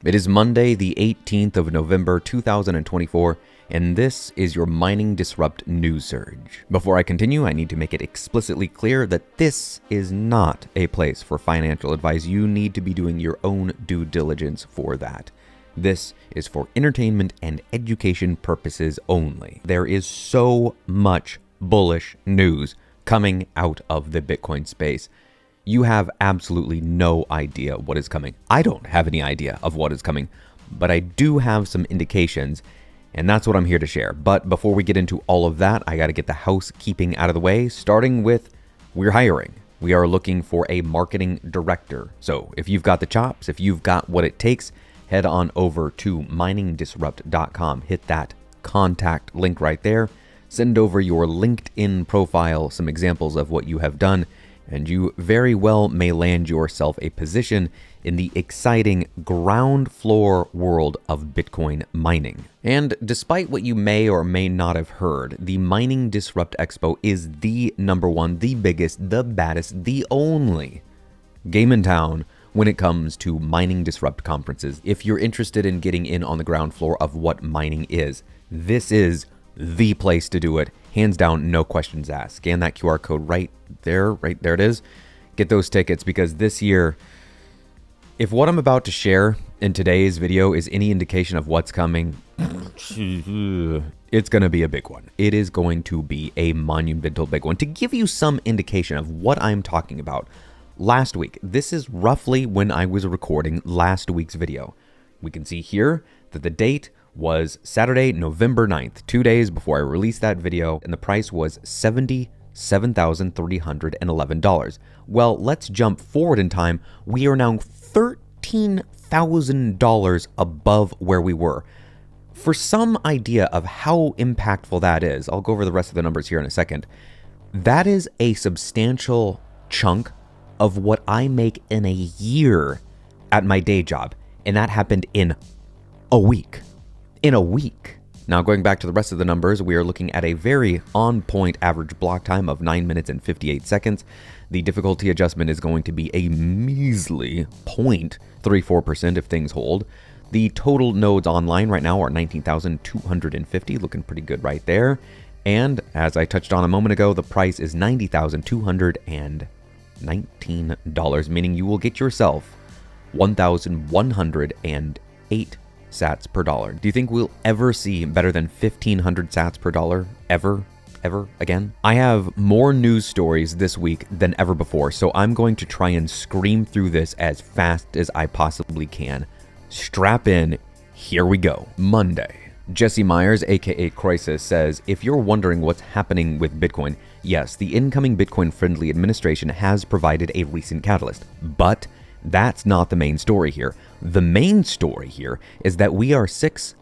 It is Monday, the 18th of November, 2024, and this is your Mining Disrupt News Surge. Before I continue, I need to make it explicitly clear that this is not a place for financial advice. You need to be doing your own due diligence for that. This is for entertainment and education purposes only. There is so much bullish news coming out of the Bitcoin space. You have absolutely no idea what is coming. I don't have any idea of what is coming, but I do have some indications, and that's what I'm here to share. But before we get into all of that, I got to get the housekeeping out of the way, starting with we're hiring. We are looking for a marketing director. So if you've got the chops, if you've got what it takes, head on over to miningdisrupt.com. Hit that contact link right there. Send over your LinkedIn profile, some examples of what you have done, and you very well may land yourself a position in the exciting ground floor world of Bitcoin mining. And despite what you may or may not have heard, the Mining Disrupt Expo is the number one, the biggest, the baddest, the only game in town when it comes to Mining Disrupt conferences. If you're interested in getting in on the ground floor of what mining is, this is the place to do it. Hands down, no questions asked. Scan that QR code right there it is. Get those tickets, because this year, if what I'm about to share in today's video is any indication of what's coming, it's going to be a big one. It is going to be a monumental big one. To give you some indication of what I'm talking about, last week, this is roughly when I was recording last week's video. We can see here that the date was Saturday, November 9th, 2 days before I released that video, and the price was $77,311. Well, let's jump forward in time. We are now $13,000 above where we were. For some idea of how impactful that is, I'll go over the rest of the numbers here in a second. That is a substantial chunk of what I make in a year at my day job, and that happened in a week. Now, going back to the rest of the numbers, we are looking at a very on-point average block time of 9 minutes and 58 seconds. The difficulty adjustment is going to be a measly 0.34% if things hold. The total nodes online right now are 19,250, looking pretty good right there. And as I touched on a moment ago, the price is $90,219, meaning you will get yourself 1,108 sats per dollar. Do you think we'll ever see better than 1,500 sats per dollar ever again? I have more news stories this week than ever before, so I'm going to try and scream through this as fast as I possibly can. Strap in, here we go. Monday. Jesse Myers, aka Crisis, says, if you're wondering what's happening with Bitcoin, yes, the incoming Bitcoin-friendly administration has provided a recent catalyst, but that's not the main story here. The main story here is that we are 6+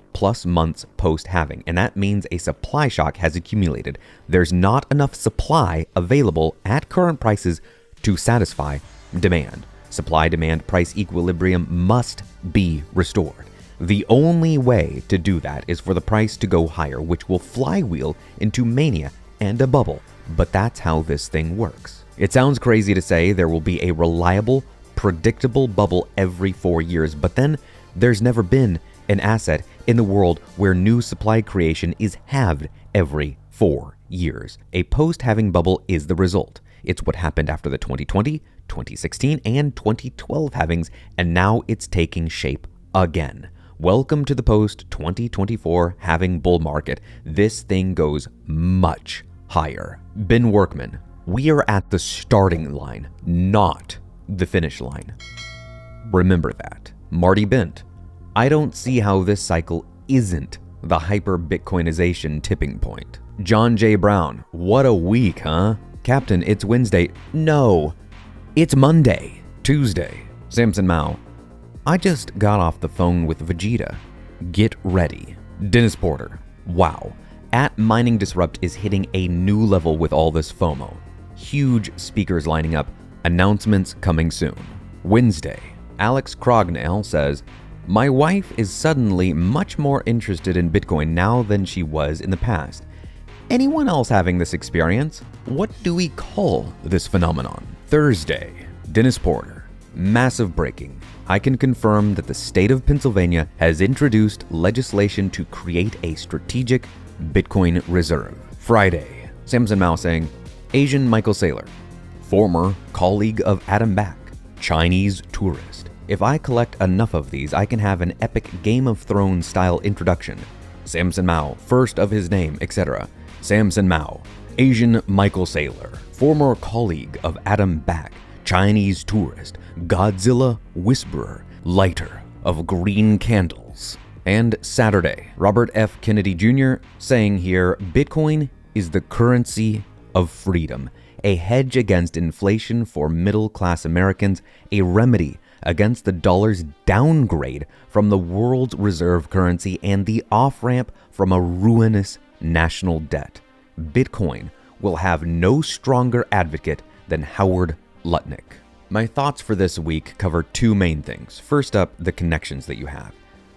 months post-halving, and that means a supply shock has accumulated. There's not enough supply available at current prices to satisfy demand. Supply-demand price equilibrium must be restored. The only way to do that is for the price to go higher, which will flywheel into mania and a bubble. But that's how this thing works. It sounds crazy to say there will be a reliable, predictable bubble every 4 years, but then there's never been an asset in the world where new supply creation is halved every 4 years. A post-halving bubble is the result. It's what happened after the 2020, 2016, and 2012 halvings, and now it's taking shape again. Welcome to the post-2024 halving bull market. This thing goes much higher. Ben Workman, we are at the starting line, not the finish line. Remember that. Marty Bent, I don't see how this cycle isn't the hyper-Bitcoinization tipping point. John J. Brown, what a week, huh? Captain, it's Wednesday. No, it's Monday. Tuesday. Samson Mao, I just got off the phone with Vegeta. Get ready. Dennis Porter, wow. At Mining Disrupt is hitting a new level with all this FOMO. Huge speakers lining up. Announcements coming soon. Wednesday. Alex Crognell says, my wife is suddenly much more interested in Bitcoin now than she was in the past. Anyone else having this experience? What do we call this phenomenon? Thursday. Dennis Porter. Massive breaking. I can confirm that the state of Pennsylvania has introduced legislation to create a strategic Bitcoin reserve. Friday, Samson Mao saying, Asian Michael Saylor, former colleague of Adam Back, Chinese tourist. If I collect enough of these, I can have an epic Game of Thrones style introduction. Samson Mao, first of his name, etc. Samson Mao, Asian Michael Saylor, former colleague of Adam Back, Chinese tourist, Godzilla whisperer, lighter of green candles. And Saturday, Robert F. Kennedy Jr. saying here, Bitcoin is the currency of freedom, a hedge against inflation for middle-class Americans, a remedy against the dollar's downgrade from the world's reserve currency, and the off-ramp from a ruinous national debt. Bitcoin will have no stronger advocate than Howard Lutnick. My thoughts for this week cover two main things. First up, the connections that you have.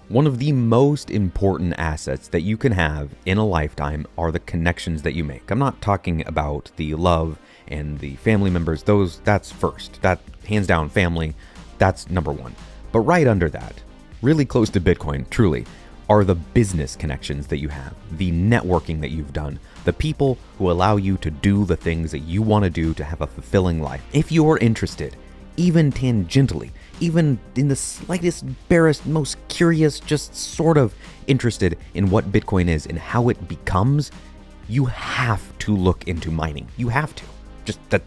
One of the most important assets that you can have in a lifetime are the connections that you make. I'm not talking about the love and the family members. That's first. That hands down family, that's number one. But right under that, really close to Bitcoin, truly, are the business connections that you have, the networking that you've done, the people who allow you to do the things that you want to do to have a fulfilling life. If you're interested, even tangentially, even in the slightest, barest, most curious, just sort of interested in what Bitcoin is and how it becomes, you have to look into mining. You have to. Just that,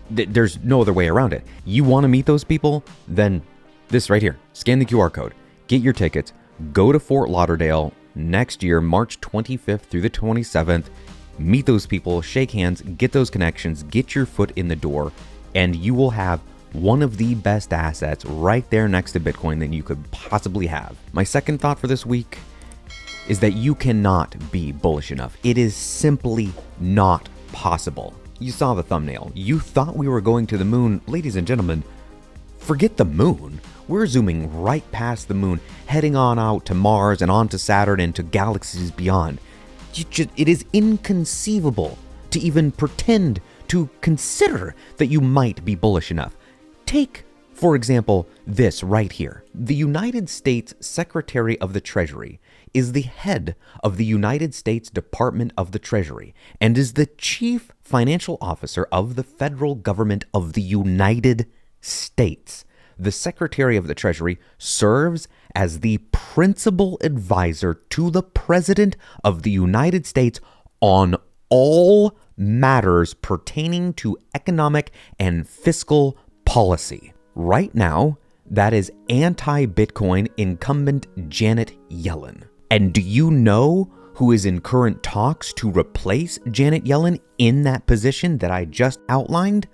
there's no other way around it. You want to meet those people? Then this right here. Scan the QR code. Get your tickets. Go to Fort Lauderdale next year, March 25th through the 27th. Meet those people, shake hands, get those connections, get your foot in the door, and you will have one of the best assets right there next to Bitcoin that you could possibly have. My second thought for this week is that you cannot be bullish enough. It is simply not possible. You saw the thumbnail. You thought we were going to the moon. Ladies and gentlemen, forget the moon. We're zooming right past the moon, heading on out to Mars and on to Saturn and to galaxies beyond. It is inconceivable to even pretend to consider that you might be bullish enough. Take, for example, this right here. The United States Secretary of the Treasury is the head of the United States Department of the Treasury and is the chief financial officer of the federal government of the United States. The Secretary of the Treasury serves as the principal advisor to the President of the United States on all matters pertaining to economic and fiscal policy. Right now, that is anti-Bitcoin incumbent Janet Yellen. And do you know who is in current talks to replace Janet Yellen in that position that I just outlined?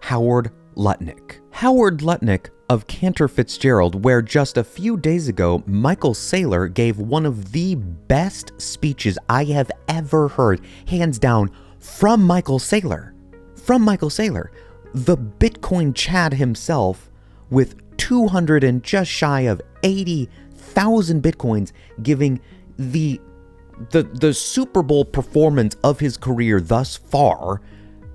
Howard Lutnick. Howard Lutnick of Cantor Fitzgerald, where just a few days ago, Michael Saylor gave one of the best speeches I have ever heard, hands down, from Michael Saylor. From Michael Saylor, the Bitcoin Chad himself, with 200 and just shy of 80,000 Bitcoins, giving the Super Bowl performance of his career thus far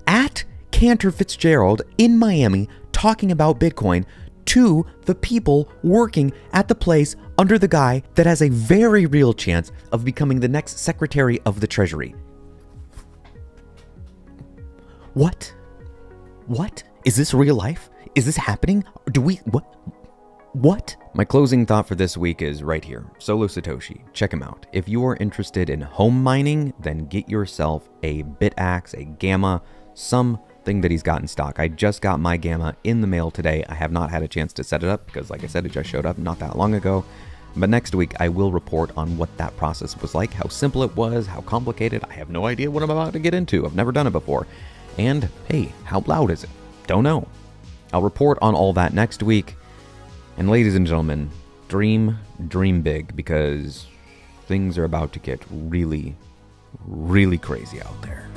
at Cantor Fitzgerald in Miami, talking about Bitcoin to the people working at the place under the guy that has a very real chance of becoming the next Secretary of the Treasury. What? What? Is this real life? Is this happening? What? My closing thought for this week is right here. Solo Satoshi. Check him out. If you are interested in home mining, then get yourself a BitAxe, a Gamma, something that he's got in stock. I just got my Gamma in the mail today. I have not had a chance to set it up because, like I said, it just showed up not that long ago. But next week, I will report on what that process was like, how simple it was, how complicated. I have no idea what I'm about to get into. I've never done it before. And, hey, how loud is it? Don't know. I'll report on all that next week. And ladies and gentlemen, dream big, because things are about to get really, really crazy out there.